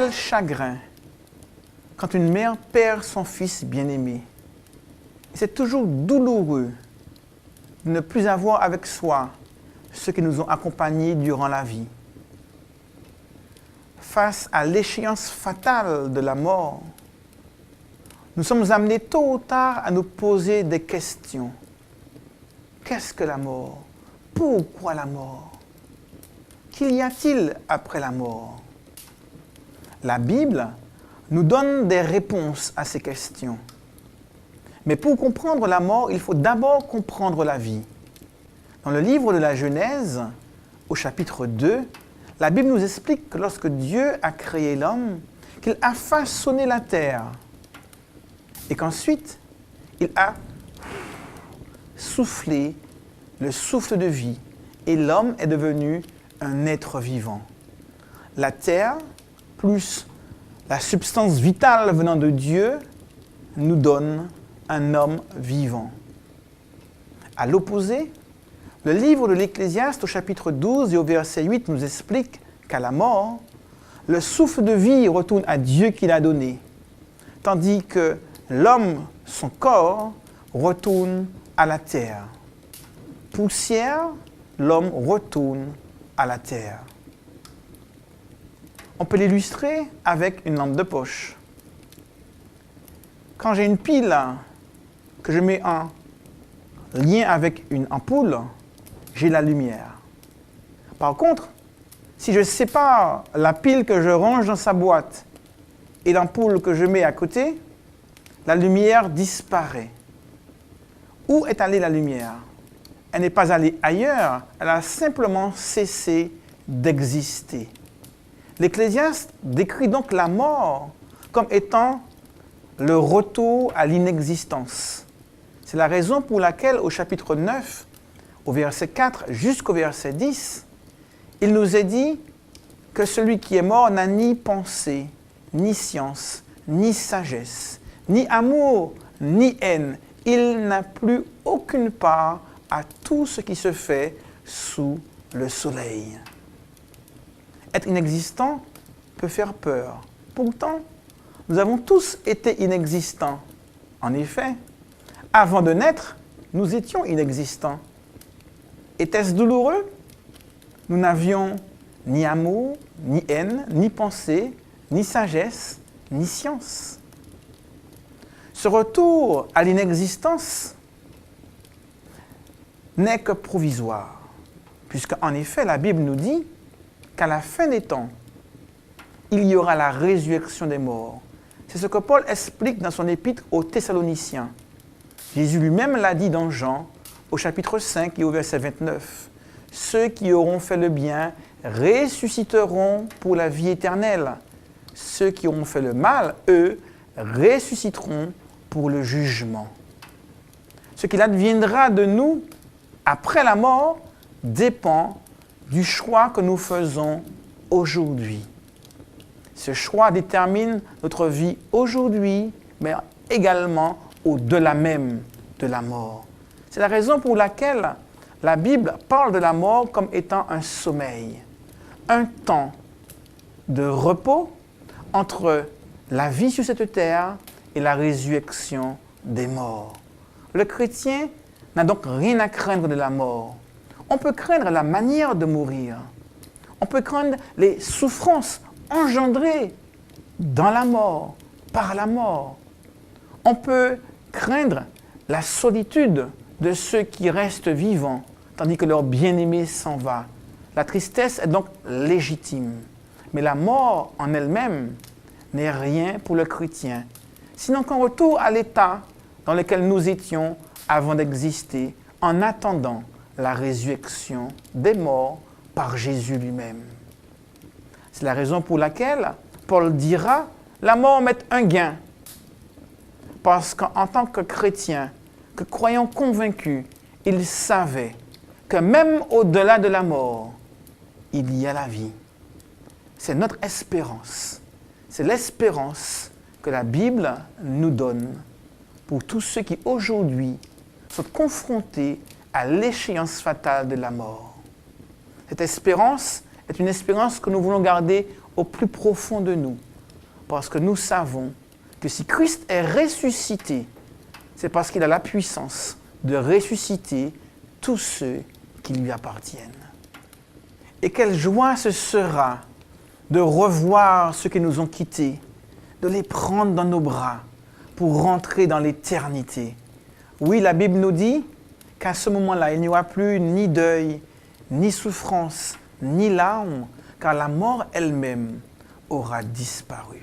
quel chagrin quand une mère perd son fils bien-aimé. C'est toujours douloureux de ne plus avoir avec soi ceux qui nous ont accompagnés durant la vie. Face à l'échéance fatale de la mort, nous sommes amenés tôt ou tard à nous poser des questions. Qu'est-ce que la mort? Pourquoi la mort? Qu'y a-t-il après la mort? La Bible nous donne des réponses à ces questions. Mais pour comprendre la mort, il faut d'abord comprendre la vie. Dans le livre de la Genèse, au chapitre 2, la Bible nous explique que lorsque Dieu a créé l'homme, qu'il a façonné la terre et qu'ensuite, il a soufflé le souffle de vie et l'homme est devenu un être vivant. La terre, plus la substance vitale venant de Dieu, nous donne un homme vivant. À l'opposé, le livre de l'Ecclésiaste au chapitre 12 et au verset 8 nous explique qu'à la mort, le souffle de vie retourne à Dieu qui l'a donné, tandis que l'homme, son corps, retourne à la terre. Poussière, l'homme retourne à la terre. On peut l'illustrer avec une lampe de poche. Quand j'ai une pile que je mets en lien avec une ampoule, j'ai la lumière. Par contre, si je sépare la pile que je range dans sa boîte et l'ampoule que je mets à côté, la lumière disparaît. Où est allée la lumière? Elle n'est pas allée ailleurs, elle a simplement cessé d'exister. L'Ecclésiaste décrit donc la mort comme étant le retour à l'inexistence. C'est la raison pour laquelle au chapitre 9, au verset 4 jusqu'au verset 10, il nous est dit que celui qui est mort n'a ni pensée, ni science, ni sagesse, ni amour, ni haine. Il n'a plus aucune part à tout ce qui se fait sous le soleil. Être inexistant peut faire peur. Pourtant, nous avons tous été inexistants. En effet, avant de naître, nous étions inexistants. Était-ce douloureux? Nous n'avions ni amour, ni haine, ni pensée, ni sagesse, ni science. Ce retour à l'inexistence n'est que provisoire, puisque en effet, la Bible nous dit qu'à la fin des temps, il y aura la résurrection des morts. C'est ce que Paul explique dans son épître aux Thessaloniciens. Jésus lui-même l'a dit dans Jean, au chapitre 5 et au verset 29. « Ceux qui auront fait le bien ressusciteront pour la vie éternelle. Ceux qui auront fait le mal, eux, ressusciteront pour le jugement. » Ce qu'il adviendra de nous après la mort dépend du choix que nous faisons aujourd'hui. Ce choix détermine notre vie aujourd'hui, mais également au-delà même de la mort. C'est la raison pour laquelle la Bible parle de la mort comme étant un sommeil, un temps de repos entre la vie sur cette terre et la résurrection des morts. Le chrétien n'a donc rien à craindre de la mort. On peut craindre la manière de mourir. On peut craindre les souffrances engendrées dans la mort, par la mort. On peut craindre la solitude de ceux qui restent vivants, tandis que leur bien-aimé s'en va. La tristesse est donc légitime. Mais la mort en elle-même n'est rien pour le chrétien, sinon qu'un retour à l'état dans lequel nous étions avant d'exister, en attendant la résurrection des morts par Jésus lui-même. C'est la raison pour laquelle Paul dira « La mort m'est un gain ». Parce qu'en tant que chrétien, que croyant convaincu, il savait que même au-delà de la mort, il y a la vie. C'est notre espérance. C'est l'espérance que la Bible nous donne pour tous ceux qui aujourd'hui sont confrontés à l'échéance fatale de la mort. Cette espérance est une espérance que nous voulons garder au plus profond de nous, Parce que nous savons que si Christ est ressuscité, c'est parce qu'il a la puissance de ressusciter tous ceux qui lui appartiennent. Et quelle joie ce sera de revoir ceux qui nous ont quittés, de les prendre dans nos bras pour rentrer dans l'éternité. Oui, la Bible nous dit qu'à ce moment-là, il n'y aura plus ni deuil, ni souffrance, ni larmes, car la mort elle-même aura disparu.